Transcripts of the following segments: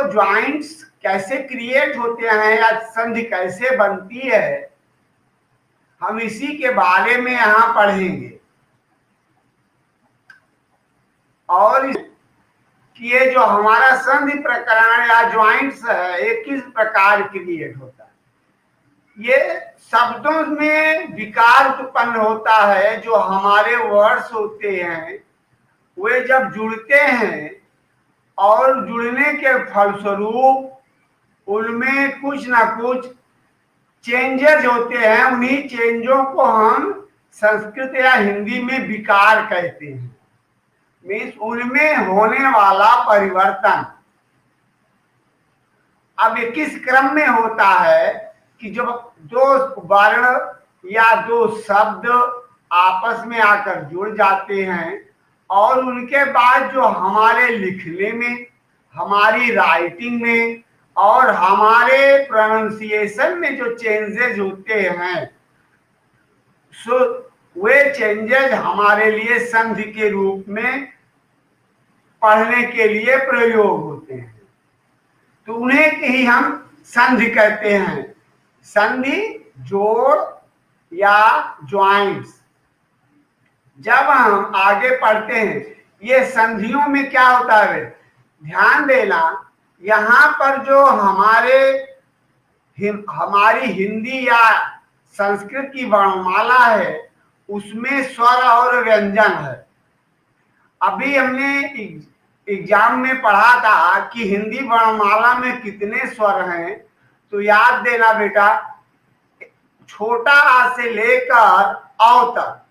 Joints कैसे create होते हैं या संधि कैसे बनती है, हम इसी के बारे में यहाँ पढ़ेंगे। और ये जो हमारा संधि प्रकरण या ज्वाइंट्स है, ये किस प्रकार क्रिएट होता है। ये शब्दों में विकार उत्पन्न होता है। जो हमारे वर्ड्स होते हैं वे जब जुड़ते हैं और जुड़ने के फलस्वरूप उनमें कुछ ना कुछ चेंजेस होते हैं। उन्हीं चेंजों को हम संस्कृत या हिंदी में विकार कहते हैं। मीन्स उनमें होने वाला परिवर्तन। अब ये किस क्रम में होता है कि जब दो वर्ण या दो शब्द आपस में आकर जुड़ जाते हैं और उनके बाद जो हमारे लिखने में, हमारी राइटिंग में और हमारे प्रोनाउंसिएशन में जो चेंजेस होते हैं, सो वे चेंजेस हमारे लिए संधि के रूप में पढ़ने के लिए प्रयोग होते हैं। तो उन्हें ही हम संधि कहते हैं। संधि, जोड़ या ज्वाइंट्स। जब हम आगे पढ़ते हैं ये संधियों में क्या होता है, ध्यान देना। यहाँ पर जो हमारी हिंदी या संस्कृत की वर्णमाला है उसमें स्वर और व्यंजन है। अभी हमने एग्जाम में पढ़ा था कि हिंदी वर्णमाला में कितने स्वर हैं। तो याद देना बेटा, छोटा आ से लेकर औ तक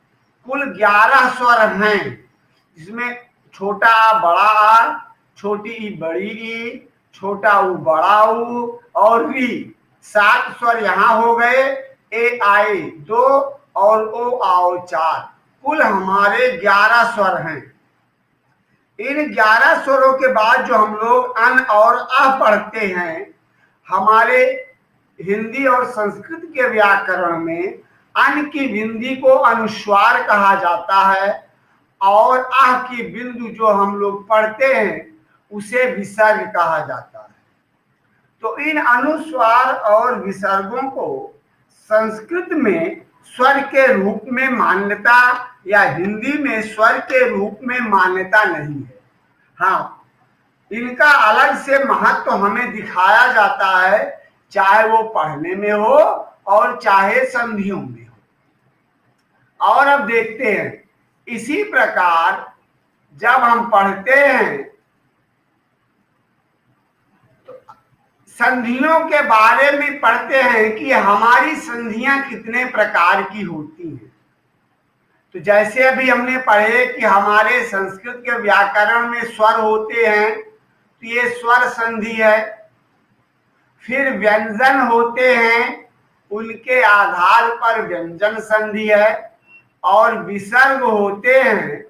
कुल 11 स्वर हैं, जिसमें छोटा आ बड़ा आ, छोटी ई बड़ी ई, छोटा ऊ बड़ा ऊ और वी। 7 स्वर यहाँ हो गए। ए आए 2 और ओ आओ 4। कुल हमारे 11 स्वर हैं। इन 11 स्वरों के बाद जो हम लोग अन और अ पढ़ते हैं, हमारे हिंदी और संस्कृत के व्याकरण में अन की बिंदी को अनुस्वार कहा जाता है और अह की बिंदु जो हम लोग पढ़ते हैं उसे विसर्ग कहा जाता है। तो इन अनुस्वार और विसर्गों को संस्कृत में स्वर के रूप में मान्यता या हिंदी में स्वर के रूप में मान्यता नहीं है। हाँ, इनका अलग से महत्व हमें दिखाया जाता है, चाहे वो पढ़ने में हो और चाहे संधियों में हो। और अब देखते हैं, इसी प्रकार जब हम पढ़ते हैं तो संधियों के बारे में पढ़ते हैं कि हमारी संधियां कितने प्रकार की होती हैं। तो जैसे अभी हमने पढ़े कि हमारे संस्कृत के व्याकरण में स्वर होते हैं, तो ये स्वर संधि है। फिर व्यंजन होते हैं, उनके आधार पर व्यंजन संधि है। और विसर्ग होते हैं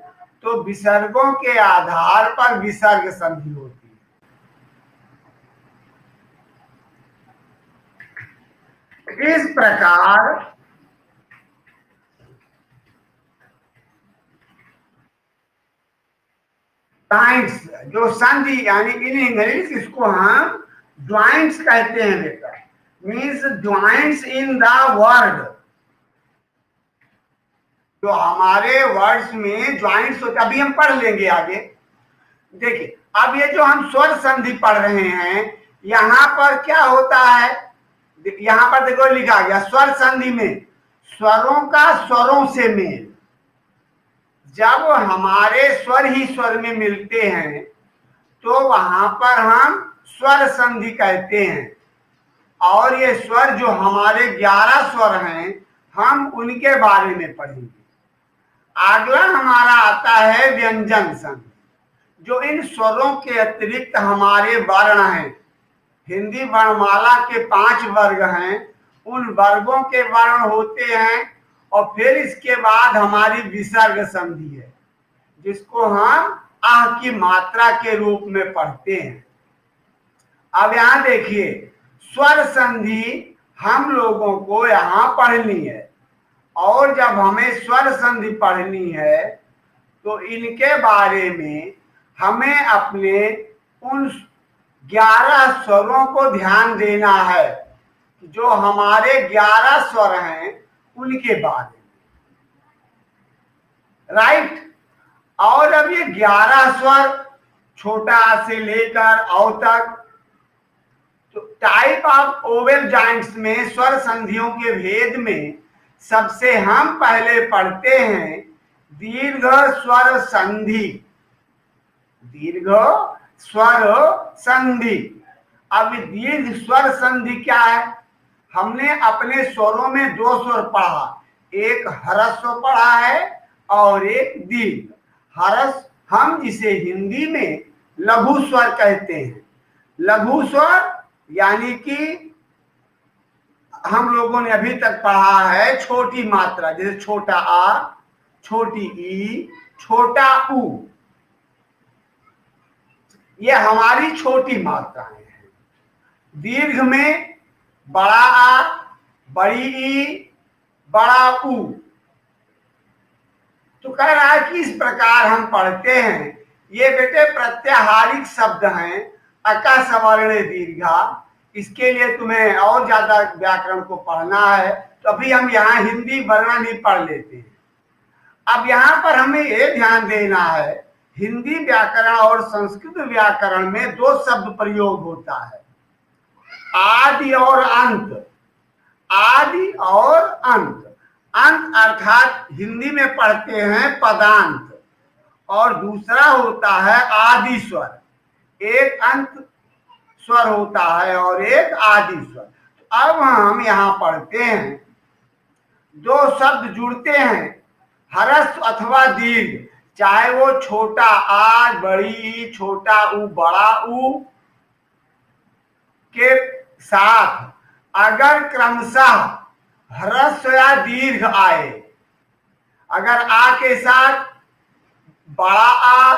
तो विसर्गों के आधार पर विसर्ग संधि होती है। इस प्रकार ज्वाइंट्स जो संधि यानी इन इंग्लिश इसको हम ज्वाइंट्स कहते हैं बेटा। Means joints in the word. जो हमारे वर्ड्स में ज्वाइंट्स होते, अभी हम पढ़ लेंगे आगे। देखिए, अब ये जो हम स्वर संधि पढ़ रहे हैं, यहाँ पर क्या होता है, यहाँ पर देखो लिखा गया स्वर संधि में स्वरों का स्वरों से मेल। जब हमारे स्वर ही स्वर में मिलते हैं तो वहां पर हम स्वर संधि कहते हैं। और ये स्वर जो हमारे 11 स्वर हैं, हम उनके बारे में पढ़ेंगे। अगला हमारा आता है व्यंजन संधि, जो इन स्वरों के अतिरिक्त हमारे वर्ण हैं। हिंदी वर्णमाला के 5 वर्ग हैं, उन वर्गों के वर्ण होते हैं। और फिर इसके बाद हमारी विसर्ग संधि है, जिसको हम आह की मात्रा के रूप में पढ़ते हैं। अब यहां देखिए, स्वर संधि हम लोगों को यहां पढ़नी है। और जब हमें स्वर संधि पढ़नी है तो इनके बारे में हमें अपने उन 11 स्वरों को ध्यान देना है, जो हमारे 11 स्वर हैं उनके बारे में, राइट। और अब ये 11 स्वर छोटा आ से लेकर औ तक, तो टाइप ऑफ ओवेल जॉइंट्स में स्वर संधियों के भेद में सबसे हम पहले पढ़ते हैं दीर्घ स्वर संधि। दीर्घ स्वर संधि। अब दीर्घ स्वर संधि क्या है? हमने अपने स्वरों में 2 स्वर पढ़ा, एक ह्रस्व पढ़ा है और एक दीर्घ। ह्रस्व हम जिसे हिंदी में लघु स्वर कहते हैं। लघु स्वर यानी कि हम लोगों ने अभी तक पढ़ा है छोटी मात्रा, जैसे छोटा आ, छोटी ई, छोटा ऊ, ये हमारी छोटी मात्राएं हैं। दीर्घ में बड़ा आ, बड़ी ई, बड़ा ऊ। तो कह रहा है कि इस प्रकार हम पढ़ते हैं। ये बेटे प्रत्याहारिक शब्द हैं, अका सवर्ण दीर्घा। इसके लिए तुम्हें और ज्यादा व्याकरण को पढ़ना है, तो अभी हम यहाँ हिंदी वर्णन ही पढ़ लेते हैं। अब यहाँ पर हमें ये ध्यान देना है, हिंदी व्याकरण और संस्कृत व्याकरण में 2 शब्द प्रयोग होता है, आदि और अंत। आदि और अंत। अंत अर्थात हिंदी में पढ़ते हैं पदांत, और दूसरा होता है आदि स्वर। एक अंत स्वर होता है और एक आदि स्वर। तो अब हम यहाँ पढ़ते हैं, 2 शब्द जुड़ते हैं, ह्रस्व अथवा दीर्घ, चाहे वो छोटा आ, बड़ी ई, छोटा ऊ, बड़ा ऊ के साथ अगर क्रमशः ह्रस्व या दीर्घ आए, अगर आ के साथ बड़ा आ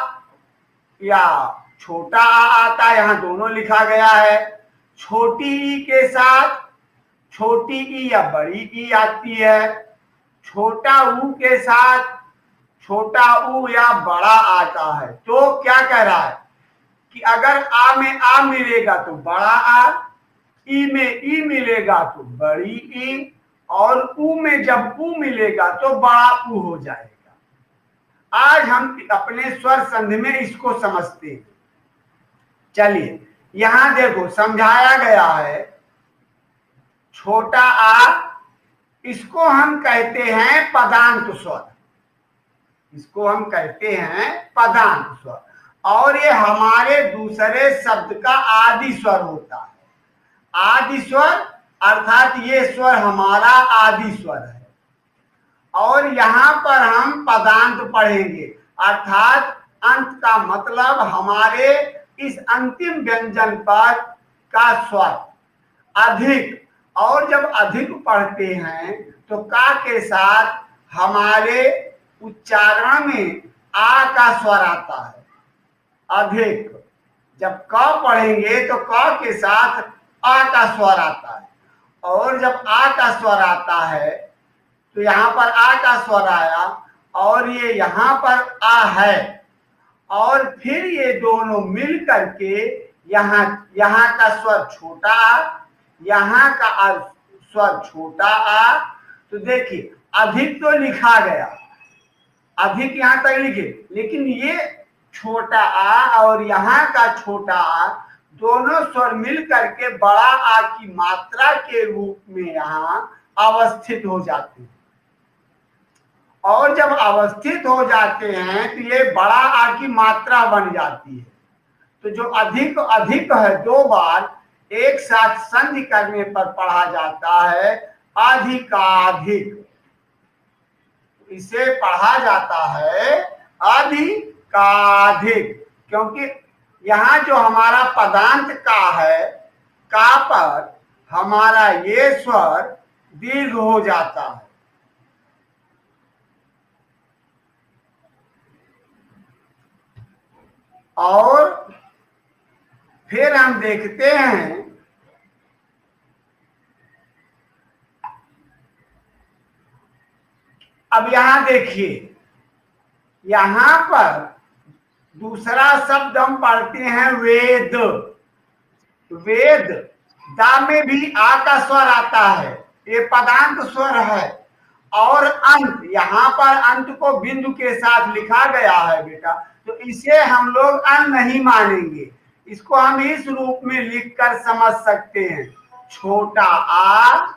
या छोटा आ आता है, यहां दोनों लिखा गया है। छोटी ई के साथ छोटी ई या बड़ी ई आती है। छोटा ऊ के साथ छोटा ऊ या बड़ा आता है। तो क्या कह रहा है कि अगर आ में आ मिलेगा तो बड़ा आ, ई में ई मिलेगा तो बड़ी ई, और ऊ में जब ऊ मिलेगा तो बड़ा ऊ हो जाएगा। आज हम अपने स्वर संधि में इसको समझते हैं। चलिए यहां देखो समझाया गया है, छोटा आ, इसको हम कहते हैं पदांत स्वर। इसको हम कहते हैं पदांत स्वर, और ये हमारे दूसरे शब्द का आदि स्वर होता है। आदि स्वर अर्थात ये स्वर हमारा आदि स्वर है। और यहाँ पर हम पदांत पढ़ेंगे, अर्थात अंत का मतलब हमारे इस अंतिम व्यंजन पर का स्वर अधिक। और जब अधिक पढ़ते हैं तो का के साथ हमारे उच्चारण में आ का स्वर आता है, अधिक। जब क पढ़ेंगे तो क के साथ आ का स्वर आता है, और जब आ का स्वर आता है तो यहाँ पर आ का स्वर आया, और ये यहाँ पर आ है, और फिर ये दोनों मिल करके यहाँ का स्वर छोटा आ, यहाँ का स्वर छोटा आ। तो देखिए अधिक तो लिखा गया, अधिक यहाँ तक लिखे, लेकिन ये छोटा आ और यहाँ का छोटा आ दोनों स्वर मिल करके बड़ा आ की मात्रा के रूप में यहाँ अवस्थित हो जाते हैं। और जब अवस्थित हो जाते हैं तो ये बड़ा आ की मात्रा बन जाती है। तो जो अधिक अधिक है 2 बार एक साथ संधि करने पर पढ़ा जाता है अधिकाधिक। इसे पढ़ा जाता है अधिकाधिक, क्योंकि यहाँ जो हमारा पदांत का है, का पर हमारा ये स्वर दीर्घ हो जाता है। और फिर हम देखते हैं अब यहां देखिए, यहां पर दूसरा शब्द हम पढ़ते हैं वेद। वेद दा में भी आ का स्वर आता है, ये पदांत स्वर है। और अंत, यहाँ पर अंत को बिंदु के साथ लिखा गया है बेटा, तो इसे हम लोग अन नहीं मानेंगे, इसको हम इस रूप में लिखकर समझ सकते हैं, छोटा आ,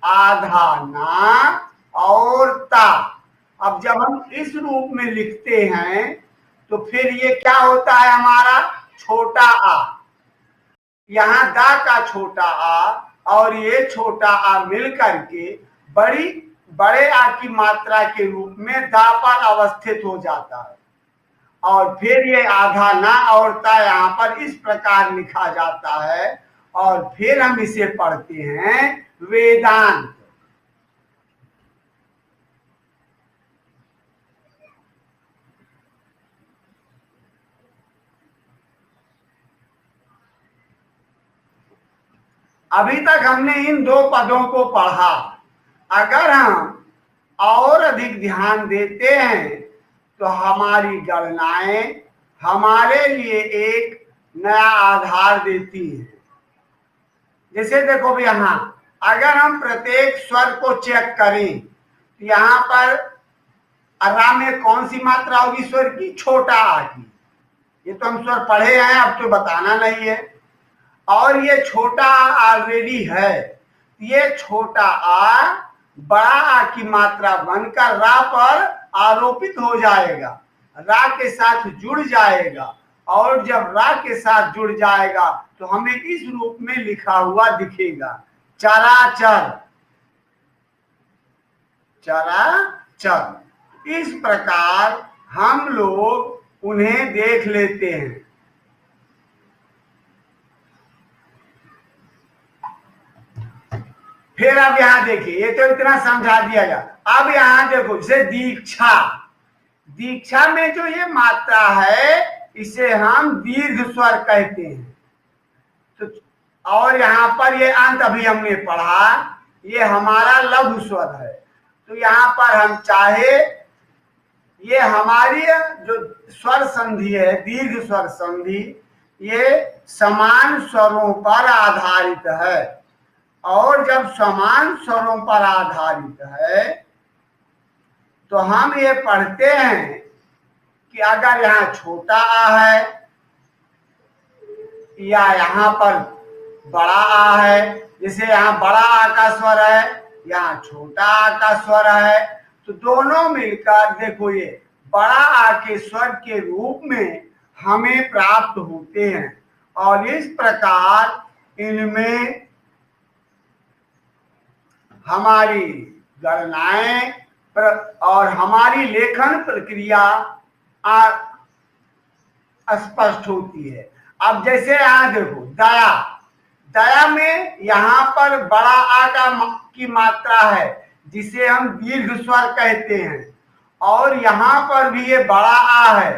आधा ना और ता। अब जब हम इस रूप में लिखते हैं तो फिर ये क्या होता है हमारा, छोटा आ, यहाँ दा का छोटा आ और ये छोटा आ मिल करके बड़े आ की मात्रा के रूप में दा पर अवस्थित हो जाता है। और फिर ये आधा ना और ता यहाँ पर इस प्रकार लिखा जाता है, और फिर हम इसे पढ़ते हैं वेदांत। अभी तक हमने इन दो पदों को पढ़ा। अगर हम और अधिक ध्यान देते हैं तो हमारी गणनाएं हमारे लिए एक नया आधार देती है। जैसे देखो भी यहाँ अगर हम प्रत्येक स्वर को चेक करें तो यहाँ पर अरा में कौन सी मात्रा होगी स्वर की, छोटा आ की। ये तो हम स्वर पढ़े हैं, अब तो बताना नहीं है। और ये छोटा आ ऑलरेडी है, ये छोटा आ बड़ा आ की मात्रा बनकर रा पर आरोपित हो जाएगा, रा के साथ जुड़ जाएगा। और जब रा के साथ जुड़ जाएगा तो हमें इस रूप में लिखा हुआ दिखेगा, चराचर, चराचर। इस प्रकार हम लोग उन्हें देख लेते हैं। फिर अब यहां देखिए, ये तो इतना समझा दिया गया। अब यहां देखो, जैसे दीक्षा, दीक्षा में जो ये मात्रा है इसे हम दीर्घ स्वर कहते हैं। तो और यहां पर ये अंत अभी हमने पढ़ा, ये हमारा लघु स्वर है। तो यहां पर हम चाहे, ये हमारी जो स्वर संधि है, दीर्घ स्वर संधि, ये समान स्वरों पर आधारित है। और जब समान स्वरों पर आधारित है तो हम ये पढ़ते हैं कि अगर यहाँ छोटा आ है या यहाँ पर बड़ा आ है, जैसे यहाँ बड़ा आ का स्वर है, यहाँ छोटा आ का स्वर है, तो दोनों मिलकर देखो ये बड़ा आ के स्वर के रूप में हमें प्राप्त होते हैं। और इस प्रकार इनमें हमारी गणनाएं और हमारी लेखन प्रक्रिया स्पष्ट होती है। अब जैसे यहां देखो दया, दया में यहाँ पर बड़ा आ की मात्रा है जिसे हम दीर्घ स्वर कहते हैं, और यहाँ पर भी ये बड़ा आ है।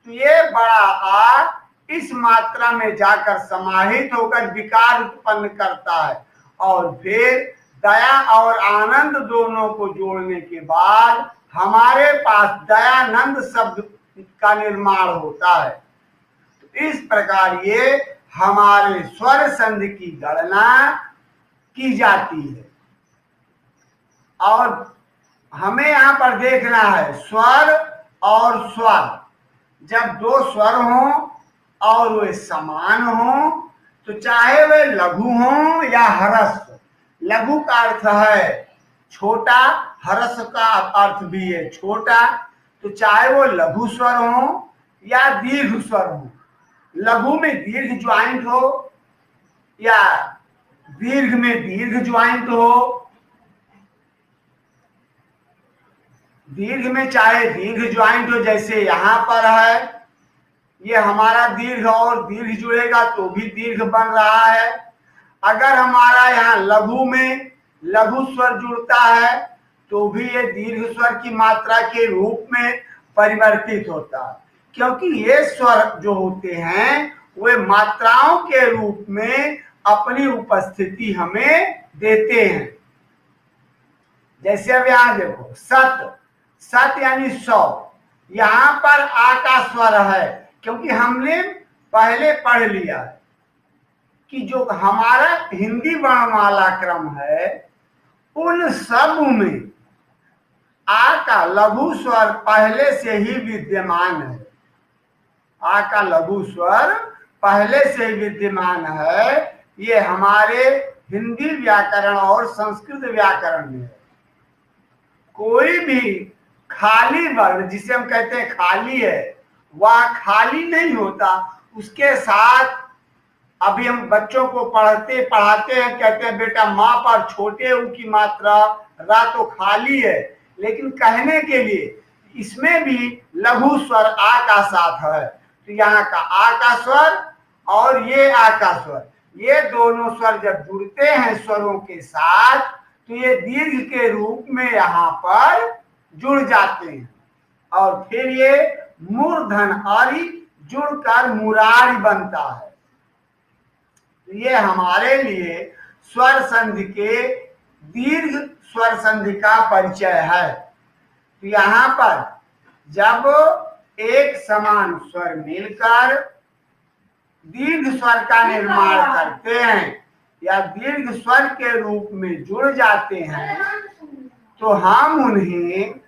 तो ये बड़ा आ इस मात्रा में जाकर समाहित होकर विकार उत्पन्न करता है, और फिर दया और आनंद दोनों को जोड़ने के बाद हमारे पास दयानंद शब्द का निर्माण होता है। तो इस प्रकार ये हमारे स्वर संधि की गणना की जाती है। और हमें यहां पर देखना है स्वर और स्वर, जब दो स्वर हों और वे समान हों, तो चाहे वे लघु हों या ह्रस्व, लघु का अर्थ है छोटा, ह्रस्व का अर्थ भी है छोटा, तो चाहे वो लघु स्वर हो या दीर्घ स्वर हो, लघु में दीर्घ ज्वाइंट हो या दीर्घ में दीर्घ ज्वाइंट हो, दीर्घ में चाहे दीर्घ ज्वाइंट हो, जैसे यहां पर है ये हमारा दीर्घ और दीर्घ जुड़ेगा तो भी दीर्घ बन रहा है। अगर हमारा यहाँ लघु में लघु स्वर जुड़ता है तो भी ये दीर्घ स्वर की मात्रा के रूप में परिवर्तित होता है, क्योंकि ये स्वर जो होते हैं वे मात्राओं के रूप में अपनी उपस्थिति हमें देते हैं। जैसे अब यहाँ देखो सत, सत यानी 100, यहाँ पर आ का स्वर है क्योंकि हमने पहले पढ़ लिया है। कि जो हमारा हिंदी वर्णमाला क्रम है उन सब में आ का लघु स्वर पहले से ही विद्यमान है। आ का लघु स्वर पहले से ही विद्यमान है। ये हमारे हिंदी व्याकरण और संस्कृत व्याकरण में है। कोई भी खाली वर्ण जिसे हम कहते हैं खाली है, वह खाली नहीं होता। उसके साथ अभी हम बच्चों को पढ़ाते हैं, कहते हैं बेटा माँ पर छोटे ऊ की मात्रा रा तो खाली है, लेकिन कहने के लिए इसमें भी लघु स्वर आ का साथ है। तो यहाँ का आ का स्वर और ये आ का स्वर, ये दोनों स्वर जब जुड़ते हैं स्वरों के साथ तो ये दीर्घ के रूप में यहाँ पर जुड़ जाते हैं और फिर ये मूर्धन आरी जुड़कर मुरारी बनता है। ये हमारे लिए स्वर संधि के दीर्घ स्वर संधि का परिचय है। तो यहाँ पर जब एक समान स्वर मिलकर दीर्घ स्वर का निर्माण करते हैं या दीर्घ स्वर के रूप में जुड़ जाते हैं तो हम उन्हें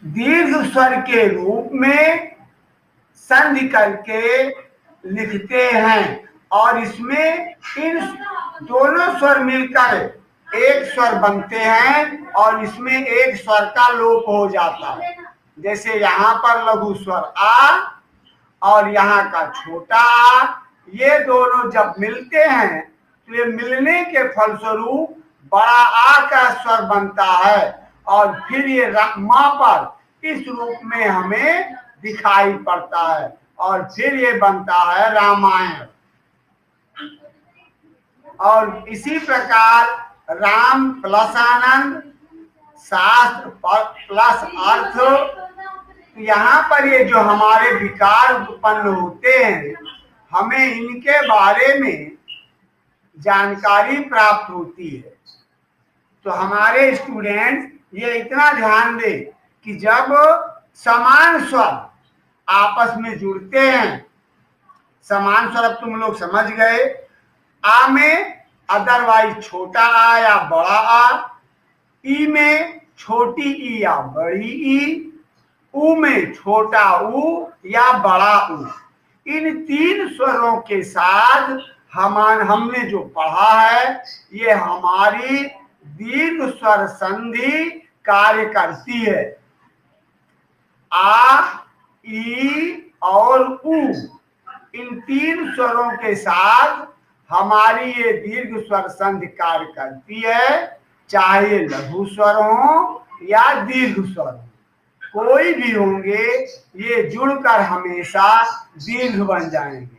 दीर्घ स्वर के रूप में संधि करके लिखते हैं और इसमें इन दोनों स्वर मिलकर एक स्वर बनते हैं और इसमें एक स्वर का लोप हो जाता है। जैसे यहाँ पर लघु स्वर आ और यहाँ का छोटा आ, ये दोनों जब मिलते हैं तो ये मिलने के फलस्वरूप बड़ा आ का स्वर बनता है और फिर ये माँ पर इस रूप में हमें दिखाई पड़ता है और फिर ये बनता है रामायण। और इसी प्रकार राम प्लस आनंद, शास्त्र प्लस अर्थ, यहाँ पर ये जो हमारे विकार उत्पन्न होते हैं हमें इनके बारे में जानकारी प्राप्त होती है। तो हमारे स्टूडेंट ये इतना ध्यान दे कि जब समान स्वर आपस में जुड़ते हैं, समान स्वर अब तुम लोग समझ गए, आ में अदरवाइज छोटा आ या बड़ा आ, ई में छोटी ई या बड़ी ई, ऊ में छोटा ऊ या बड़ा ऊ। इन तीन स्वरों के साथ हमने जो पढ़ा है ये हमारी दीर्घ स्वर संधि कार्य करती है। आ, ई और ऊ, इन तीन स्वरों के साथ हमारी ये दीर्घ स्वर संधि कार्य करती है, चाहे लघु स्वर हो या दीर्घ स्वर हो, कोई भी होंगे ये जुड़कर हमेशा दीर्घ बन जाएंगे।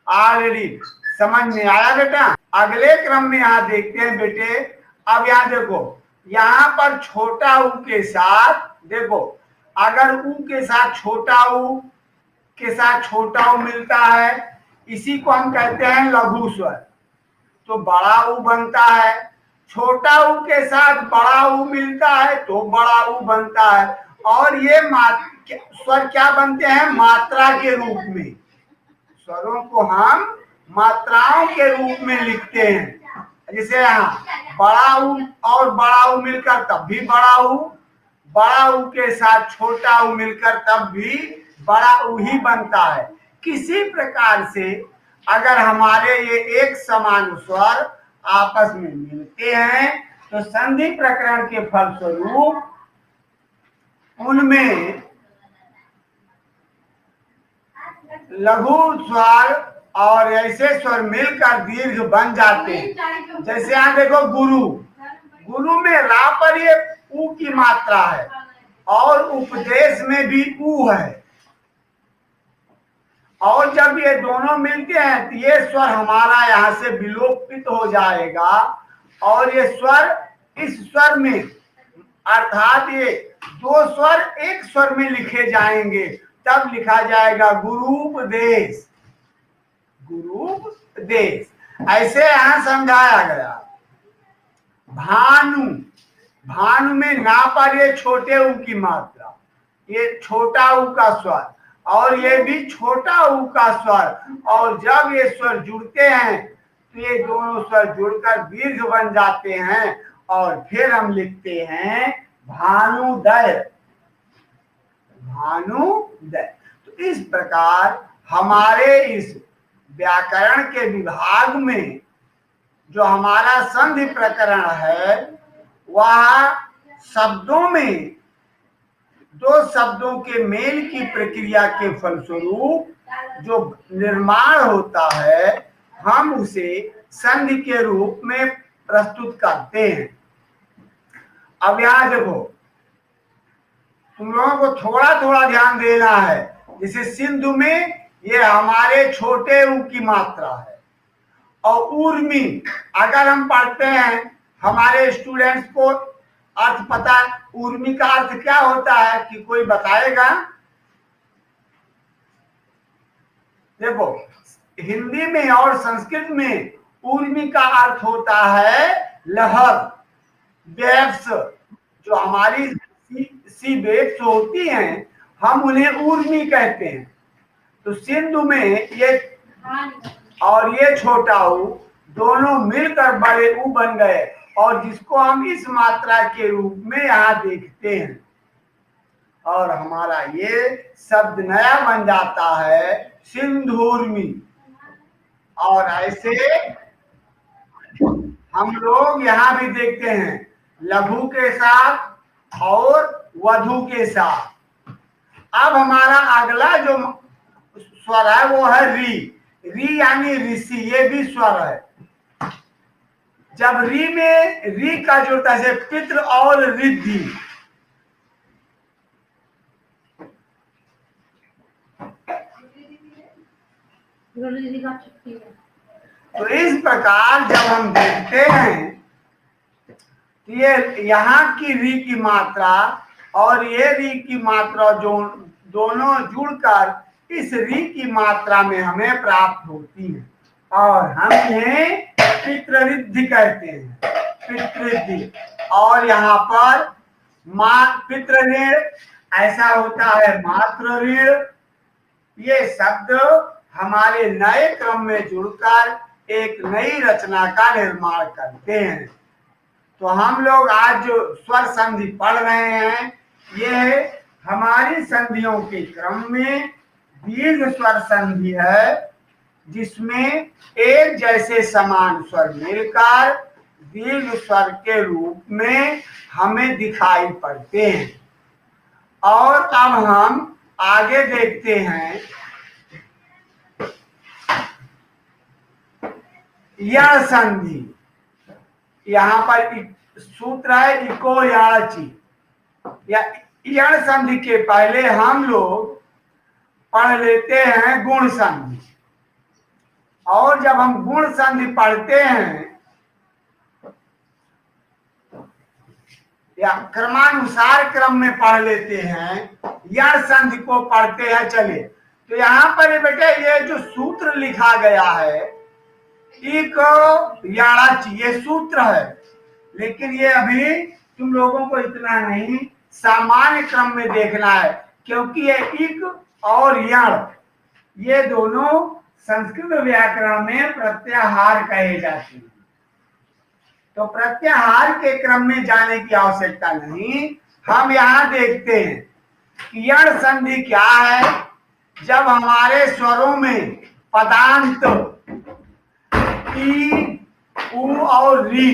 ऑलरेडी समझ में आया बेटा? अगले क्रम में यहाँ देखते हैं बेटे। अब यहाँ देखो, यहाँ पर छोटा ऊ के साथ देखो, अगर ऊ के साथ छोटा ऊ के साथ छोटा ऊ मिलता है, इसी को हम कहते हैं लघु स्वर, तो बड़ा ऊ बनता है। छोटा ऊ के साथ बड़ा ऊ मिलता है तो बड़ा ऊ बनता है। और ये स्वर क्या बनते हैं? मात्रा के रूप में। स्वरों को हम मात्राओं के रूप में लिखते हैं। जैसे यहाँ बड़ा ऊ और बड़ा ऊ मिलकर तब भी बड़ा ऊ, बड़ा ऊ के साथ छोटा ऊ मिलकर तब भी बड़ा ऊ ही बनता है। किसी प्रकार से अगर हमारे ये एक समान स्वर आपस में मिलते हैं तो संधि प्रकरण के फलस्वरूप उनमें लघु स्वर और ऐसे स्वर मिलकर दीर्घ बन जाते हैं। जैसे यहाँ देखो गुरु, गुरु में रा पर ये ऊ की मात्रा है और उपदेश में भी ऊ है, और जब ये दोनों मिलते हैं तो ये स्वर हमारा यहाँ से विलोपित हो जाएगा और ये स्वर इस स्वर में, अर्थात ये दो स्वर एक स्वर में लिखे जाएंगे, तब लिखा जाएगा गुरूपदेश। गुरूपदेश ऐसे यहाँ समझाया गया। भानु, भानु में ना पर ये छोटे ऊ की मात्रा, ये छोटा ऊ का स्वर और ये भी छोटा ऊ का स्वर, और जब ये स्वर जुड़ते हैं तो ये दोनों स्वर जुड़कर दीर्घ बन जाते हैं और फिर हम लिखते हैं भानुदय, भानुदय। तो इस प्रकार हमारे इस व्याकरण के विभाग में जो हमारा संधि प्रकरण है वह शब्दों में दो शब्दों के मेल की प्रक्रिया के फलस्वरूप जो निर्माण होता है हम उसे संधि के रूप में प्रस्तुत करते हैं। अब यहां देखो, तुम लोगों को थोड़ा थोड़ा ध्यान देना है। जैसे सिंधु में ये हमारे छोटे ऊ की मात्रा है, और उर्मी अगर हम पढ़ते हैं, हमारे स्टूडेंट्स को अर्थ पता है उर्मी का अर्थ क्या होता है कि कोई बताएगा? देखो, हिंदी में और संस्कृत में उर्मी का अर्थ होता है लहर, वेव्स। जो हमारी सी वेव्स होती हैं हम उन्हें उर्मी कहते हैं। तो सिंधु में ये और ये छोटा ऊ दोनों मिलकर बड़े ऊ बन गए, और जिसको हम इस मात्रा के रूप में यहाँ देखते हैं, और हमारा ये शब्द नया बन जाता है सिंधुर्मी। और ऐसे हम लोग यहाँ भी देखते हैं लघु के साथ और वधु के साथ। अब हमारा अगला जो स्वर है वो है री। री यानी ऋषि, ये भी स्वर है। जब री में री का जुड़ता है पितृ और रिद्धि, तो इस प्रकार जब हम देखते हैं ये यहाँ की री की मात्रा और ये री की मात्रा जो दोनों जुड़कर इस री की मात्रा में हमें प्राप्त होती है, और हम इन्हें पितृरिद्धि कहते हैं, पितृरिद्धि। और यहाँ पर पितृऋण ऐसा होता है मातृ ऋण। ये शब्द हमारे नए क्रम में जुड़कर एक नई रचना का निर्माण करते हैं। तो हम लोग आज जो स्वर संधि पढ़ रहे हैं ये हमारी संधियों के क्रम में दीर्घ स्वर संधि है, जिसमें एक जैसे समान स्वर मिलकर दीर्घ स्वर के रूप में हमें दिखाई पड़ते हैं। और अब हम आगे देखते हैं यण संधि। यहाँ पर सूत्र है इको याची। या यण संधि के पहले हम लोग पढ़ लेते हैं गुण संधि, और जब हम गुण संधि पढ़ते हैं या क्रमानुसार क्रम में पढ़ लेते हैं, यण संधि को पढ़ते हैं। चलिए, तो यहाँ पर बेटे ये जो सूत्र लिखा गया है इको याची, ये सूत्र है, लेकिन ये अभी तुम लोगों को इतना नहीं सामान्य क्रम में देखना है, क्योंकि ये इक और यण ये दोनों संस्कृत व्याकरण में प्रत्याहार कहे जाते हैं। तो प्रत्याहार के क्रम में जाने की आवश्यकता नहीं। हम यहाँ देखते हैं कि यण संधि क्या है। जब हमारे स्वरों में पदांत ई, उ और री,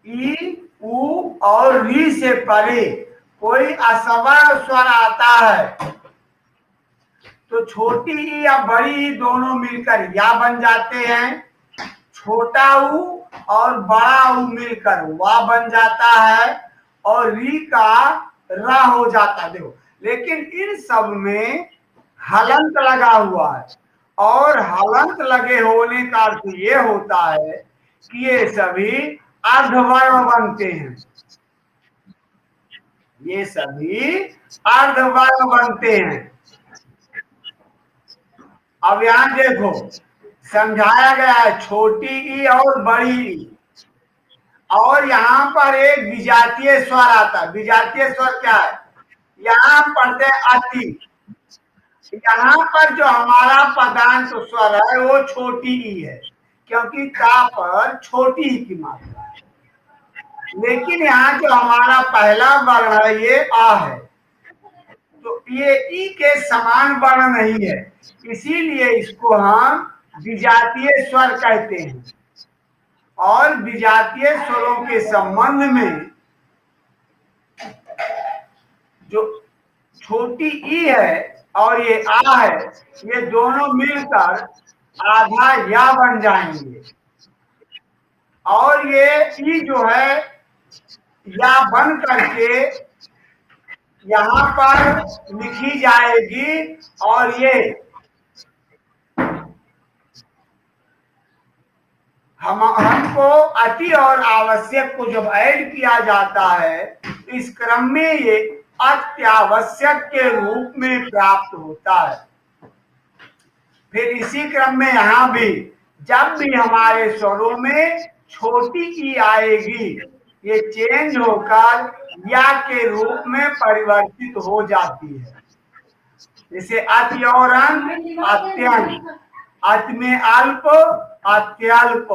ई, उ और री से परे कोई असवर्ण स्वर आता है तो छोटी ई या बड़ी ई दोनों मिलकर या बन जाते हैं, छोटा ऊ और बड़ा ऊ मिलकर वा बन जाता है, और री का रा हो जाता है। देखो, लेकिन इन सब में हलंत लगा हुआ है, और हलंत लगे होने का अर्थ ये होता है कि ये सभी अर्धवर्ण बनते हैं, ये सभी अर्धवर्ण बनते हैं। अब यहां देखो समझाया गया है छोटी ई और बड़ी ई। और यहाँ पर एक विजातीय स्वर आता है। विजातीय स्वर क्या है? यहाँ पढ़ते हैं अति। यहाँ पर जो हमारा पदांत स्वर है वो छोटी ई है, क्योंकि ता पर छोटी ई की मात्रा है। लेकिन यहाँ जो हमारा पहला वर्ण है ये आ है, तो ये ई के समान वर्ण नहीं है, इसीलिए इसको हम विजातीय स्वर कहते हैं। और विजातीय स्वरों के संबंध में जो छोटी ई है और ये आ है, ये दोनों मिलकर आधा या बन जाएंगे, और ये ई जो है या बन करके यहाँ पर लिखी जाएगी। और ये हमको अति और आवश्यक को जब ऐड किया जाता है, इस क्रम में ये अत्यावश्यक के रूप में प्राप्त होता है। फिर इसी क्रम में यहाँ भी जब भी हमारे स्वरों में छोटी ई आएगी, ये चेंज होकर या के रूप में परिवर्तित हो जाती है। जैसे अति और अंत, अत्यंत, अति में अल्प, अत्यल्प,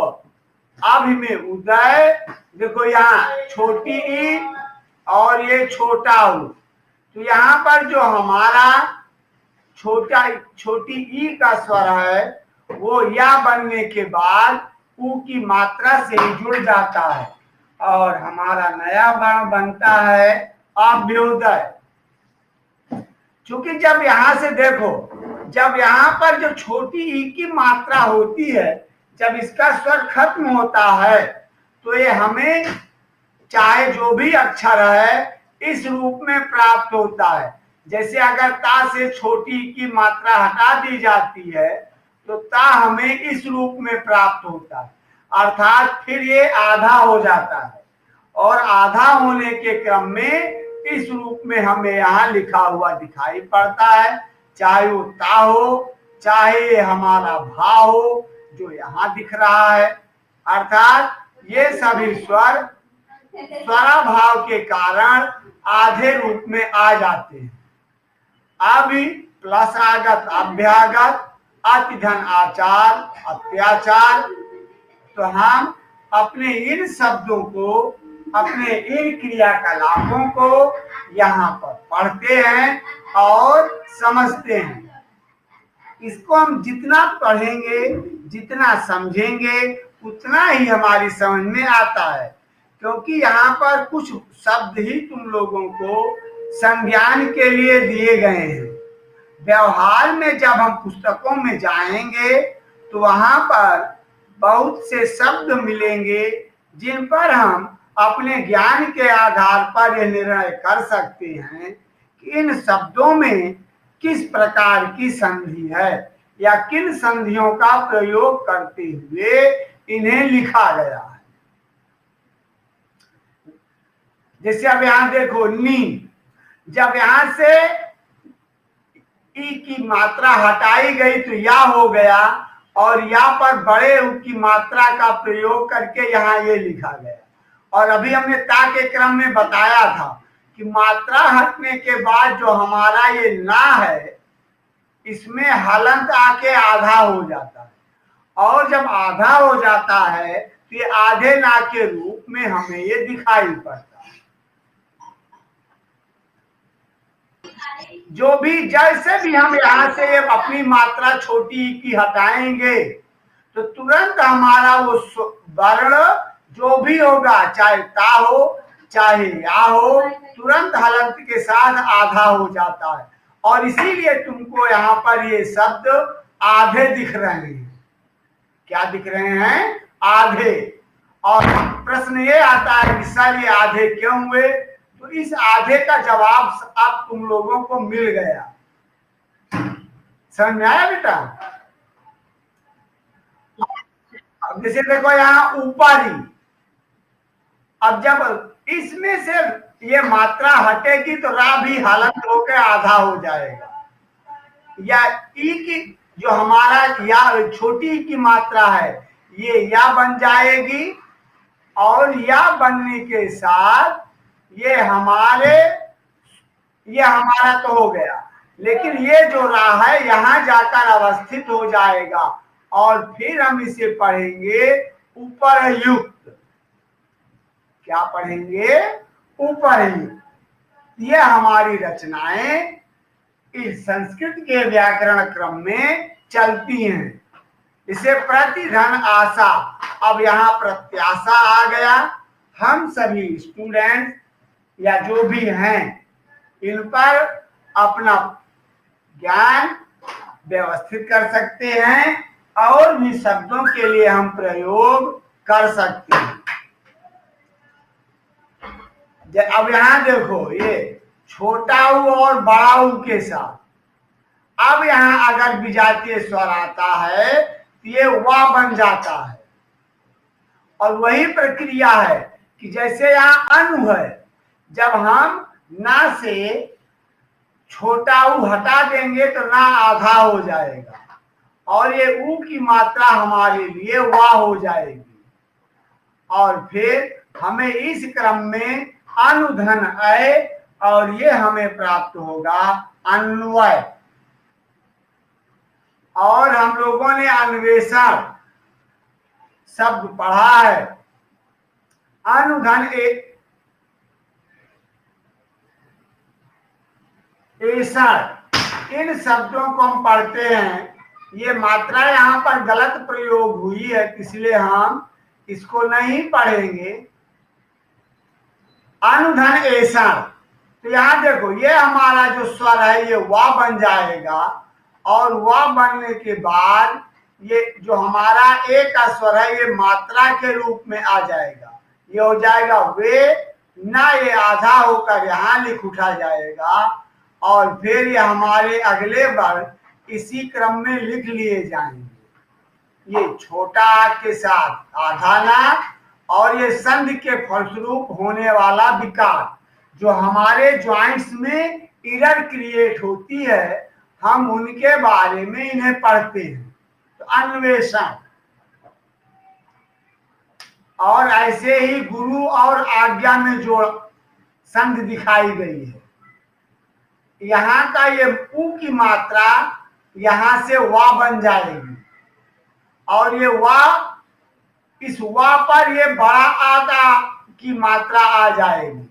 अभि में उदय। देखो यहाँ छोटी ई और ये छोटा उ, तो यहाँ पर जो हमारा छोटी ई का स्वर है वो या बनने के बाद उ की मात्रा से ही जुड़ जाता है, और हमारा नया वर्ण बनता है अभ्युदय। क्योंकि जब यहां से देखो, जब यहाँ पर जो छोटी ई की मात्रा होती है, जब इसका स्वर खत्म होता है, तो ये हमें चाहे जो भी अक्षर है इस रूप में प्राप्त होता है। जैसे अगर ता से छोटी की मात्रा हटा दी जाती है तो ता हमें इस रूप में प्राप्त होता है, अर्थात फिर ये आधा हो जाता है, और आधा होने के क्रम में इस रूप में हमें यहाँ लिखा हुआ दिखाई पड़ता है, चाहे वो ता हो, चाहे हमारा भा हो जो यहाँ दिख रहा है। अर्थात ये सभी स्वर स्वराभाव के कारण आधे रूप में आ जाते हैं। अभी प्लस आगत अभ्यागत, अतिधन आचार, अत्याचार। तो हम अपने इन शब्दों को, अपने इन क्रियाकलापों को यहाँ पर पढ़ते हैं और समझते हैं। इसको हम जितना पढ़ेंगे, जितना समझेंगे, उतना ही हमारी समझ में आता है, क्योंकि यहाँ पर कुछ शब्द ही तुम लोगों को संज्ञान के लिए दिए गए हैं। व्यवहार में जब हम पुस्तकों में जाएंगे तो वहां पर बहुत से शब्द मिलेंगे जिन पर हम अपने ज्ञान के आधार पर यह निर्णय कर सकते हैं कि इन शब्दों में किस प्रकार की संधि है या किन संधियों का प्रयोग करते हुए इन्हें लिखा गया है। जैसे अब यहां देखो नी, जब यहां से ई की मात्रा हटाई गई तो या हो गया, और या पर बड़े उ की मात्रा का प्रयोग करके यहाँ ये लिखा गया। और अभी हमने ता के क्रम में बताया था कि मात्रा हटने के बाद जो हमारा ये ना है, इसमें हलंत आके आधा हो जाता है, और जब आधा हो जाता है तो ये आधे ना के रूप में हमें ये दिखाई पड़ता है। जो भी जैसे भी हम यहाँ से अपनी मात्रा छोटी की हटाएंगे तो तुरंत हमारा वो वर्ण जो भी होगा, चाहे ता हो चाहे या हो, तुरंत हलंत के साथ आधा हो जाता है। और इसीलिए तुमको यहाँ पर ये शब्द आधे दिख रहे हैं। क्या दिख रहे हैं? आधे। और प्रश्न ये आता है कि सर ये आधे क्यों हुए? तो इस आधे का जवाब अब तुम लोगों को मिल गया। समझ में आया बेटा? अब जैसे देखो यहाँ ऊपरी, अब जब इसमें से ये मात्रा हटेगी तो रा भी हलंत होकर आधा हो जाएगा, या ई की जो हमारा या छोटी की मात्रा है ये या बन जाएगी, और या बनने के साथ ये हमारा तो हो गया, लेकिन ये जो रहा है यहां जाकर अवस्थित हो जाएगा और फिर हम इसे पढ़ेंगे उपरयुक्त। क्या पढ़ेंगे? उपरयुक्त। ये हमारी रचनाएं इस संस्कृत के व्याकरण क्रम में चलती हैं। इसे प्रतिधन आशा, अब यहाँ प्रत्याशा आ गया। हम सभी स्टूडेंट या जो भी हैं इन पर अपना ज्ञान व्यवस्थित कर सकते हैं और भी शब्दों के लिए हम प्रयोग कर सकते हैं। अब यहां देखो, ये छोटा ऊ और बड़ा ऊ के साथ अब यहां अगर विजातीय स्वर आता है तो ये वा बन जाता है। और वही प्रक्रिया है कि जैसे यहां अनु है, जब हम ना से छोटा ऊ हटा देंगे तो ना आधा हो जाएगा और ये ऊ की मात्रा हमारे लिए वा हो जाएगी। और फिर हमें इस क्रम में अनुधन आए और ये हमें प्राप्त होगा अन्वय। और हम लोगों ने अन्वेषण शब्द पढ़ा है। अनुधन इन शब्दों को हम पढ़ते हैं। ये मात्रा यहाँ पर गलत प्रयोग हुई है, इसलिए हम इसको नहीं पढ़ेंगे। अनुधन ऐसा, तो यहाँ देखो ये हमारा जो स्वर है ये वा बन जाएगा और वा बनने के बाद ये जो हमारा ए का स्वर है ये मात्रा के रूप में आ जाएगा। ये हो जाएगा वे ना, ये आधा होकर यहाँ लिख उठा जाएगा और फिर ये हमारे अगले वर्ण इसी क्रम में लिख लिए जाएंगे। ये छोटा आ के साथ आधा ना और ये संधि के फलस्वरूप होने वाला विकार जो हमारे ज्वाइंट्स में एरर क्रिएट होती है, हम उनके बारे में इन्हें पढ़ते हैं। तो अन्वेषण, और ऐसे ही गुरु और आज्ञा में जो संधि दिखाई गई है, यहाँ का ये ऊ की मात्रा यहां से वा बन जाएगी और ये वा, इस वा पर ये बड़ा आ की मात्रा आ जाएगी।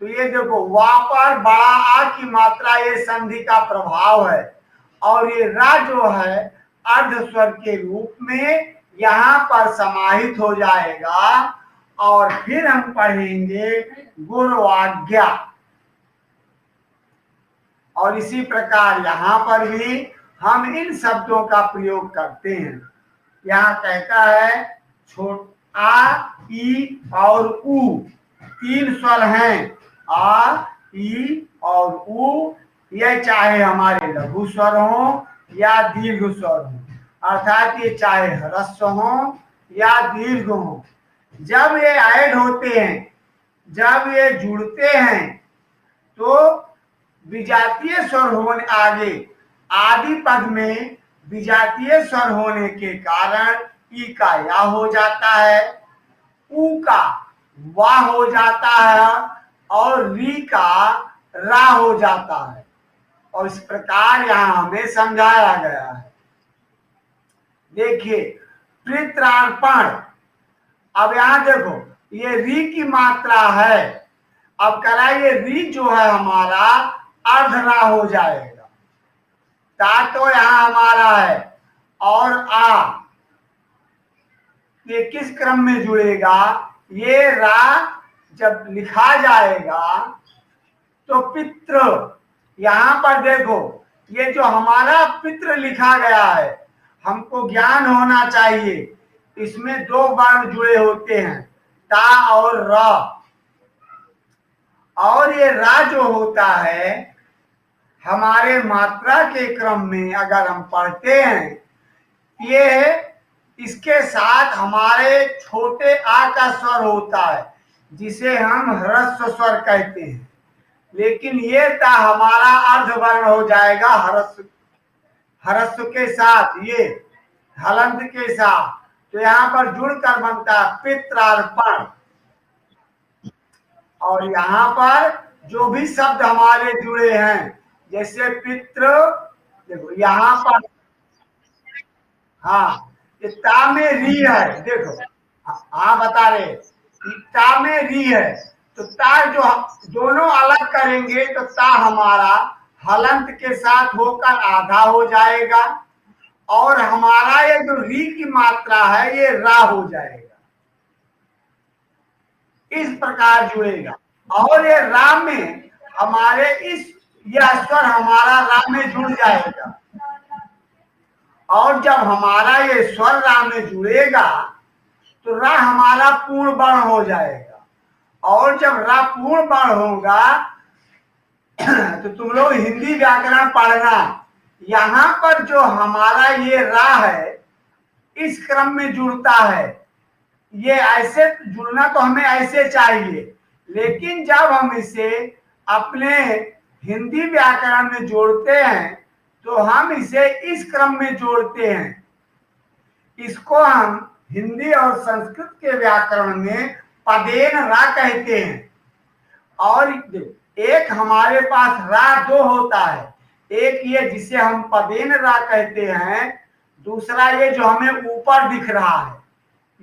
तो ये देखो वा पर बड़ा आ की मात्रा ये संधि का प्रभाव है और ये रा जो है अर्ध स्वर के रूप में यहाँ पर समाहित हो जाएगा। और फिर हम पढ़ेंगे गुरुआज्ञा। और इसी प्रकार यहाँ पर भी हम इन शब्दों का प्रयोग करते हैं। यहाँ कहता है छोटा ई और ऊ, तीन स्वर हैं, आ ई और ऊ। ये चाहे हमारे लघु स्वर हो या दीर्घ स्वर हो, अर्थात ये चाहे ह्रस्व हो या दीर्घ हो, जब ये ऐड होते हैं, जब ये जुड़ते हैं तो विजातीय स्वर होने आगे आदि पद में विजातीय स्वर होने के कारण ई का या हो जाता है, ऊ का वा हो जाता है और री का रा हो जाता है। और इस प्रकार यहां हमें समझाया गया है। देखिए पित्रार्पण, अब यहां देखो ये री की मात्रा है। अब करा ये री जो है हमारा अर्धना हो जाएगा, ता तो यहां हमारा है और आ ये किस क्रम में जुड़ेगा? ये रा जब लिखा जाएगा तो पितृ, यहां पर देखो ये जो हमारा पितृ लिखा गया है, हमको ज्ञान होना चाहिए इसमें दो वर्ण जुड़े होते हैं, ता और र। और ये रा जो होता है हमारे मात्रा के क्रम में अगर हम पढ़ते हैं, ये इसके साथ हमारे छोटे आ का स्वर होता है जिसे हम ह्रस्व स्वर कहते हैं, लेकिन ये ता हमारा अर्धवर्ण हो जाएगा ह्रस्व के साथ, ये हलंत के साथ। तो यहाँ पर जुड़कर बनता है पित्रार्पण। और यहाँ पर जो भी शब्द हमारे जुड़े हैं, जैसे पितृ, देखो यहाँ पर, हाँ, ये ता में री है, देखो, हाँ बता रहे, ता में री है, तो ता जो दोनों अलग करेंगे तो ता हमारा हलंत के साथ होकर आधा हो जाएगा, और हमारा ये जो री की मात्रा है ये रा हो जाएगा। इस प्रकार जुड़ेगा। और ये रा में हमारे इस, यह स्वर हमारा रा में जुड़ जाएगा। और जब हमारा ये स्वर रा में जुड़ेगा तो रा हमारा पूर्ण वर्ण हो जाएगा। और जब रा पूर्ण वर्ण होगा तो तुम लोग हिंदी व्याकरण पढ़ना, यहां पर जो हमारा ये रा है इस क्रम में जुड़ता है। ये ऐसे जुड़ना तो हमें ऐसे चाहिए, लेकिन जब हम इसे अपने हिंदी व्याकरण में जोड़ते हैं तो हम इसे इस क्रम में जोड़ते हैं। इसको हम हिंदी और संस्कृत के व्याकरण में पदेन रा कहते हैं। और एक हमारे पास रा दो होता है, एक ये जिसे हम पदेन रा कहते हैं, दूसरा ये जो हमें ऊपर दिख रहा है,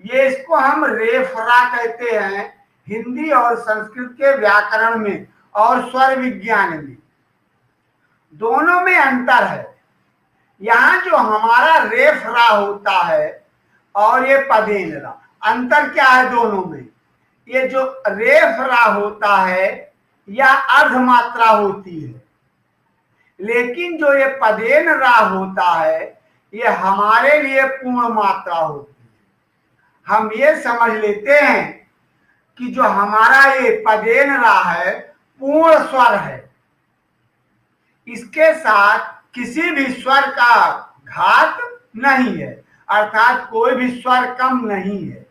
ये इसको हम रेफरा कहते हैं हिंदी और संस्कृत के व्याकरण में और स्वर विज्ञान में। दोनों में अंतर है। यहाँ जो हमारा रेफरा होता है और ये पदेनरा, अंतर क्या है दोनों में? ये जो रेफरा होता है यह अर्धमात्रा होती है, लेकिन जो ये पदेनरा होता है ये हमारे लिए पूर्ण मात्रा होती है। हम ये समझ लेते हैं कि जो हमारा ये पदेनरा है पूर्ण स्वर है, इसके साथ किसी भी स्वर का घात नहीं है, अर्थात कोई भी स्वर कम नहीं है।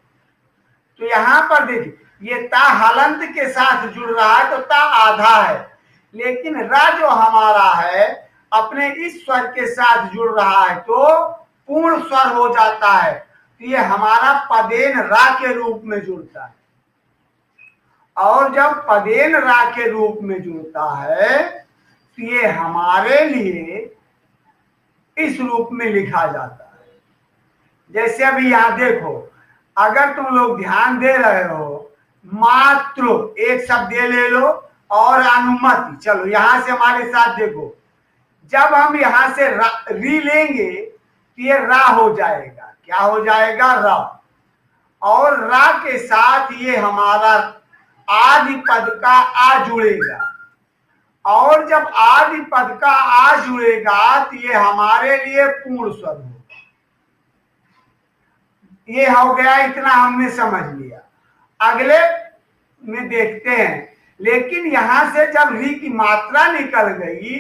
तो यहां पर देखिए ये ता हलंत के साथ जुड़ रहा है तो ता आधा है, लेकिन रा जो हमारा है अपने इस स्वर के साथ जुड़ रहा है तो पूर्ण स्वर हो जाता है। तो ये हमारा पदेन रा के रूप में जुड़ता है। और जब पदेन रा के रूप में जुड़ता है तो ये हमारे लिए इस रूप में लिखा जाता है। जैसे अभी यहां देखो, अगर तुम लोग ध्यान दे रहे हो, मात्र एक शब्द ले लो और अनुमति, चलो यहां से हमारे साथ देखो, जब हम यहां से री लेंगे तो ये रा हो जाएगा। क्या हो जाएगा? रा। और रा के साथ ये हमारा आदि पद का आ जुड़ेगा, और जब आदि पद का आ जुड़ेगा तो ये हमारे लिए पूर्ण स्वर होगा। ये हो गया, इतना हमने समझ लिया। अगले में देखते हैं, लेकिन यहां से जब री की मात्रा निकल गई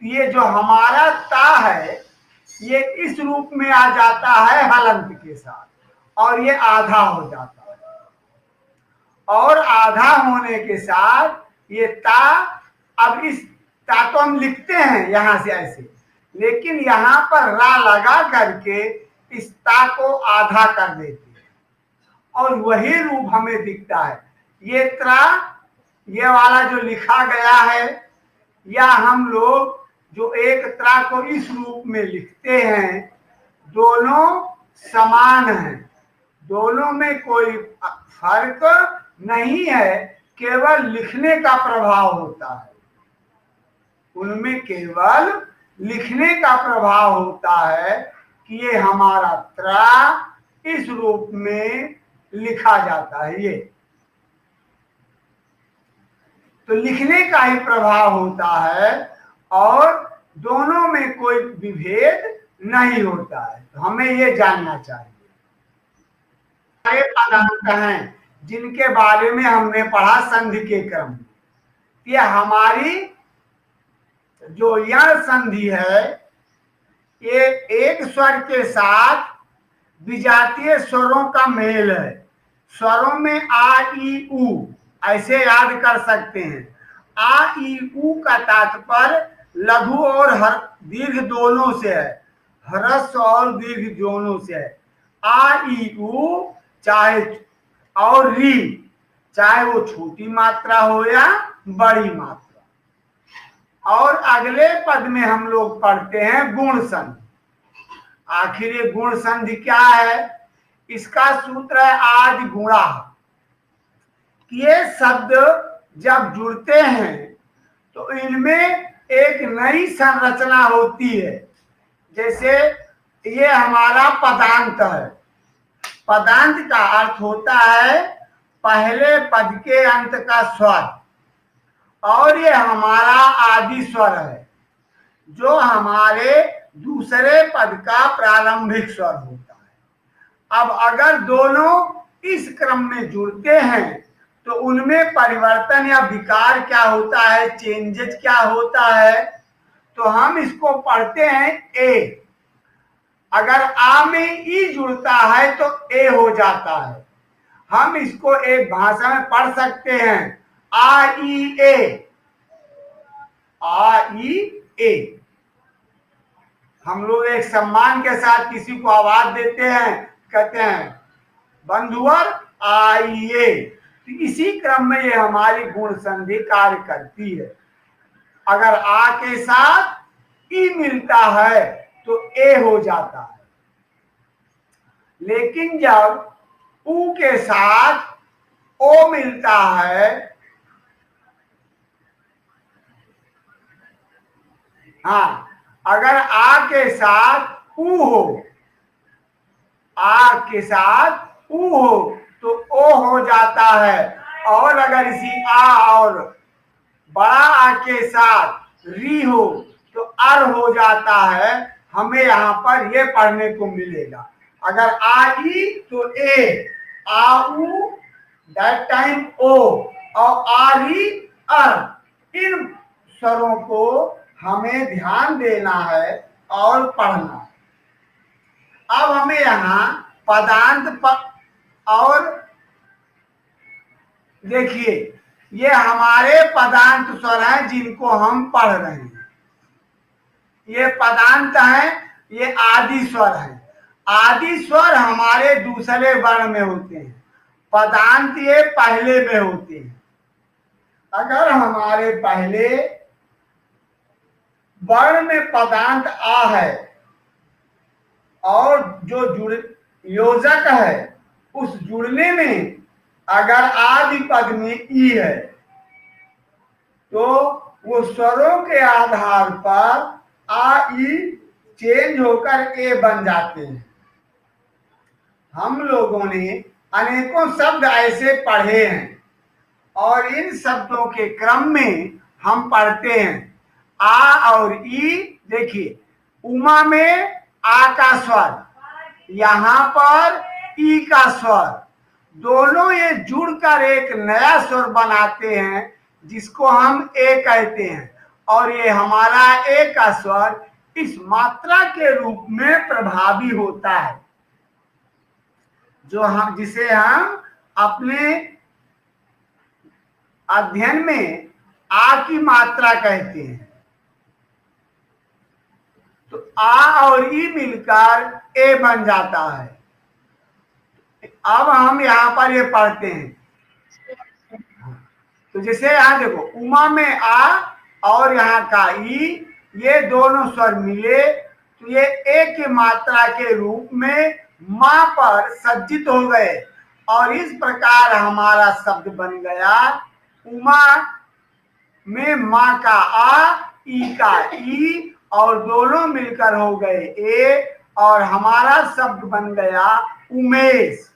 तो ये जो हमारा ता है ये इस रूप में आ जाता है हलंत के साथ, और ये आधा हो जाता है। और आधा होने के साथ ये ता, अब इस ता तो हम लिखते हैं यहां से ऐसे, लेकिन यहां पर रा लगा करके इस ता को आधा कर देते हैं और वही रूप हमें दिखता है। ये त्रा, ये वाला जो लिखा गया है, या हम लोग जो एक त्रा को इस रूप में लिखते हैं, दोनों समान हैं, दोनों में कोई फर्क नहीं है, केवल लिखने का प्रभाव होता है। उनमें केवल लिखने का प्रभाव होता है कि ये हमारा त्रा इस रूप में लिखा जाता है। ये तो लिखने का ही प्रभाव होता है और दोनों में कोई विभेद नहीं होता है। तो हमें ये जानना चाहिए। सारे पदार्थ हैं जिनके बारे में हमने पढ़ा संधि के क्रम में, ये हमारी जो यण संधि है ये एक स्वर के साथ विजातीय स्वरों का मेल है। स्वरों में आ ई उ ऐसे याद कर सकते हैं। आ ई उ का तात्पर्य लघु और दीर्घ दोनों से है, ह्रस्व और दीर्घ दोनों से है। आ ई उ चाहे और री, चाहे वो छोटी मात्रा हो या बड़ी मात्रा। और अगले पद में हम लोग पढ़ते हैं गुण संधि। आखिर ये गुण संधि क्या है? इसका सूत्र है आदि गुणा। ये शब्द जब जुड़ते हैं तो इनमें एक नई संरचना होती है। जैसे ये हमारा पदांत है। पदांत का अर्थ होता है पहले पद के अंत का स्वर, और ये हमारा आदि स्वर है जो हमारे दूसरे पद का प्रारंभिक स्वर होता है। अब अगर दोनों इस क्रम में जुड़ते हैं तो उनमें परिवर्तन या विकार क्या होता है, चेंजेस क्या होता है? तो हम इसको पढ़ते हैं ए। अगर आ में ई जुड़ता है तो ए हो जाता है। हम इसको एक भाषा में पढ़ सकते हैं आ ई ए, आ ई ए। हम लोग एक सम्मान के साथ किसी को आवाज देते हैं, कहते हैं बंधुवर आइए। तो इसी क्रम में ये हमारी गुण संधि कार्य करती है। अगर आ के साथ ई मिलता है तो ए हो जाता है, लेकिन जब उ के साथ ओ मिलता है, हाँ, अगर आ के साथ उ हो, आ के साथ उ हो तो ओ हो जाता है। और अगर इसी आ और बड़ा आ के साथ री हो तो अर हो जाता है। हमें यहाँ पर ये पढ़ने को मिलेगा। अगर आ ई तो ए, आ उ दैट टाइम ओ, और आ री अर। इन स्वरों को हमें ध्यान देना है और पढ़ना है। अब हमें यहाँ पदांत और देखिए ये हमारे पदांत स्वर हैं जिनको हम पढ़ रहे हैं। ये पदांत हैं, ये आदि स्वर हैं। आदि स्वर हमारे दूसरे वर्ण में होते हैं, पदांत ये पहले में होते हैं। अगर हमारे पहले वर्ण में पदांत आ है और जो योजक है उस जुड़ने में अगर आदि पद में ई है तो वो स्वरों के आधार पर आ ई चेंज होकर ए बन जाते हैं। हम लोगों ने अनेकों शब्द ऐसे पढ़े हैं और इन शब्दों के क्रम में हम पढ़ते हैं आ और ई। देखिए उमा में आ का स्वर, यहाँ पर ई का स्वर, दोनों ये जुड़कर एक नया स्वर बनाते हैं जिसको हम ए कहते हैं। और ये हमारा ए का स्वर इस मात्रा के रूप में प्रभावी होता है, जो हम जिसे हम अपने अध्ययन में आ की मात्रा कहते हैं। तो आ और ई मिलकर ए बन जाता है। अब हम यहाँ पर ये पढ़ते हैं, तो जैसे यहाँ देखो उमा में आ और यहाँ का ई, ये दोनों स्वर मिले तो ये ए की मात्रा के रूप में माँ पर सज्जित हो गए और इस प्रकार हमारा शब्द बन गया उमा में माँ का आ, ई का ई, और दोनों मिलकर हो गए ए, और हमारा शब्द बन गया उमेश।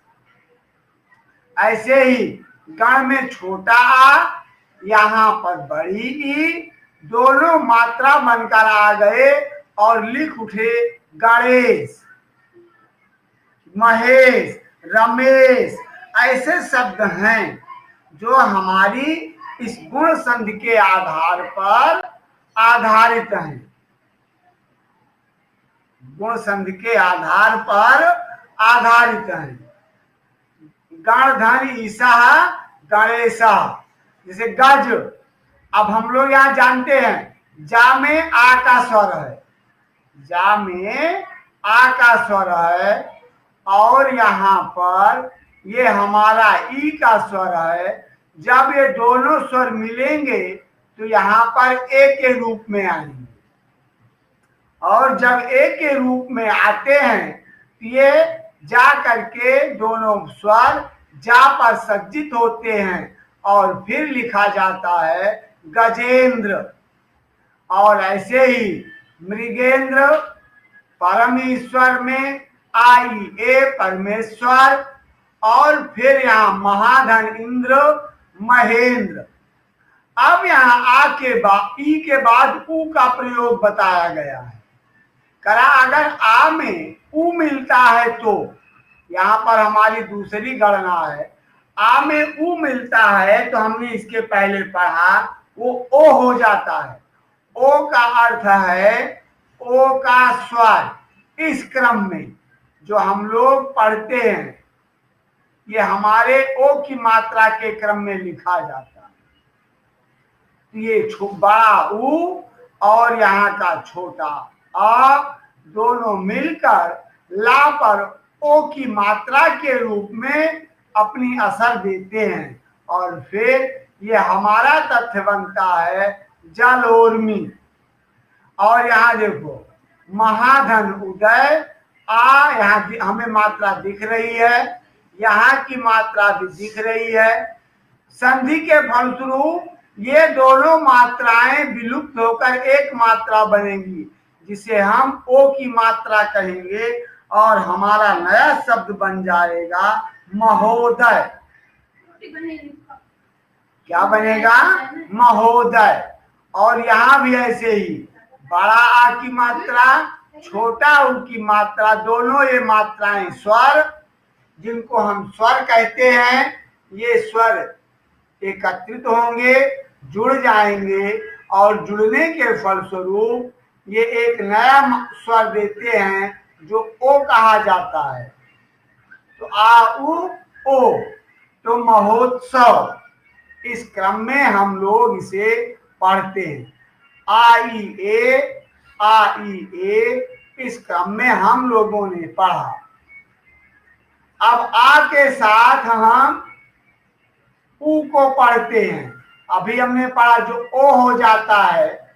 ऐसे ही गण में छोटा आ, यहाँ पर बड़ी ई, दोनों मात्रा बनकर आ गए और लिख उठे गणेश, महेश, रमेश। ऐसे शब्द हैं जो हमारी इस गुण संधि के आधार पर आधारित हैं, गुण संधि के आधार पर आधारित हैं। गण धन ईसा गणेश, जैसे गज। अब हम लोग यहाँ जानते हैं जा में आ का स्वर है, जा में आ का स्वर है और यहाँ पर ये हमारा ई का स्वर है। जब ये दोनों स्वर मिलेंगे तो यहाँ पर ए के रूप में आएंगे, और जब ए के रूप में आते हैं तो ये जा करके दोनों स्वर जा पर सज्जित होते हैं और फिर लिखा जाता है गजेंद्र। और ऐसे ही मृगेंद्र, परमेश्वर में आई ए परमेश्वर, और फिर यहाँ महाधन इंद्र महेंद्र। अब यहाँ आ के बाद ई के बाद ऊ का प्रयोग बताया गया है। करा अगर आ में ऊ मिलता है तो यहाँ पर हमारी दूसरी गणना है। आ में ऊ मिलता है तो हमने इसके पहले पढ़ा वो ओ हो जाता है। ओ का अर्थ है ओ का स्वर। इस क्रम में जो हम लोग पढ़ते हैं ये हमारे ओ की मात्रा के क्रम में लिखा जाता है। तो ये बड़ा ऊ और यहाँ का छोटा आ दोनों मिलकर ला पर ओ की मात्रा के रूप में अपनी असर देते हैं, और फिर ये हमारा तथ्य बनता है जलोर्मी। और यहाँ देखो महाधन उदय, आ यहाँ हमें मात्रा दिख रही है, यहाँ की मात्रा भी दिख रही है। संधि के फलस्वरूप ये दोनों मात्राएं विलुप्त होकर एक मात्रा बनेंगी जिसे हम ओ की मात्रा कहेंगे, और हमारा नया शब्द बन जाएगा महोदय। क्या बनेगा? महोदय। और यहाँ भी ऐसे ही बड़ा आ की मात्रा, छोटा ऊ की मात्रा, दोनों ये मात्राएं स्वर जिनको हम स्वर कहते हैं, ये स्वर एकत्रित होंगे, जुड़ जाएंगे, और जुड़ने के फलस्वरूप ये एक नया स्वर देते हैं जो ओ कहा जाता है। तो आ उ ओ, तो महोत्सव, इस क्रम में हम लोग इसे पढ़ते हैं। आई ए, इस क्रम में हम लोगों ने पढ़ा। अब आ के साथ हम ऊ को पढ़ते हैं। अभी हमने पढ़ा जो ओ हो जाता है।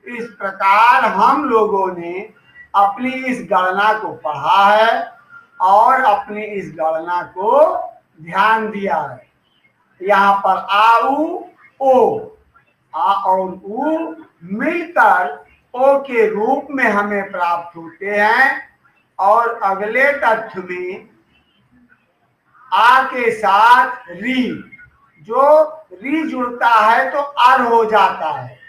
इस प्रकार हम लोगों ने अपनी इस गणना को पढ़ा है और अपनी इस गणना को ध्यान दिया है। यहाँ पर आ ऊ ओ, आ और ऊ मिलकर ओ के रूप में हमें प्राप्त होते हैं, और अगले तथ्य में आ के साथ री, जो री जुड़ता है तो अर हो जाता है।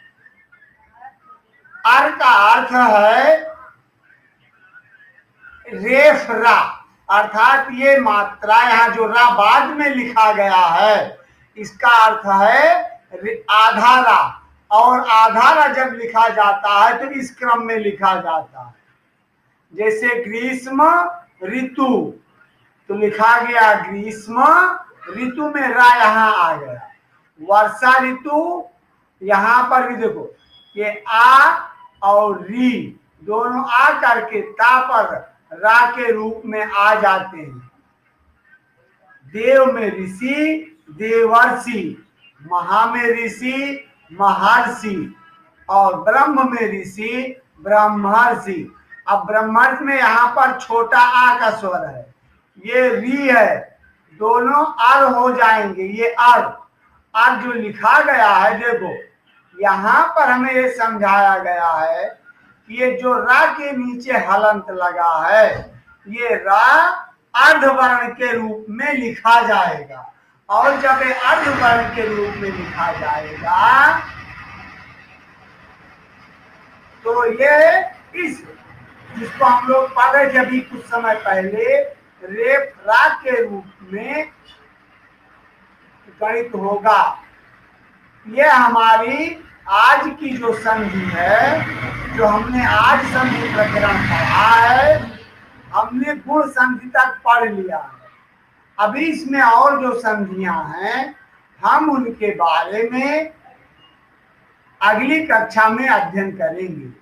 अर का अर्थ है रेफ रा, अर्थात ये मात्रा यहाँ जो रा बाद में लिखा गया है इसका अर्थ है आधा रा, और आधा रा जब लिखा जाता है तो इस क्रम में लिखा जाता है। जैसे ग्रीष्म ऋतु तो लिखा गया ग्रीष्म ऋतु में रा यहाँ आ गया। वर्षा ऋतु, यहाँ पर भी देखो ये आ और री दोनों आ करके ता पर रा के रूप में आ जाते हैं। देव में ऋषि देवर्षि, महा में ऋषि महर्षि, और ब्रह्म में ऋषि ब्रह्मर्षि। अब ब्रह्मर्षि में यहाँ पर छोटा आ का स्वर है, ये री है, दोनों अर हो जाएंगे। ये अर जो लिखा गया है, देखो यहाँ पर हमें ये समझाया गया है कि ये जो रा के नीचे हलंत लगा है ये रा अर्धवर्ण के रूप में लिखा जाएगा, और जब ये अर्धवर्ण के रूप में लिखा जाएगा तो ये इस जिसको हम लोग पढ़ रहे थे अभी कुछ समय पहले, रेफ रा के रूप में गणित होगा। ये हमारी आज की जो संधि है, जो हमने आज संधि प्रकरण पढ़ा है, हमने गुण संधि तक पढ़ लिया है। अभी इसमें और जो संधियां हैं हम उनके बारे में अगली कक्षा में अध्ययन करेंगे।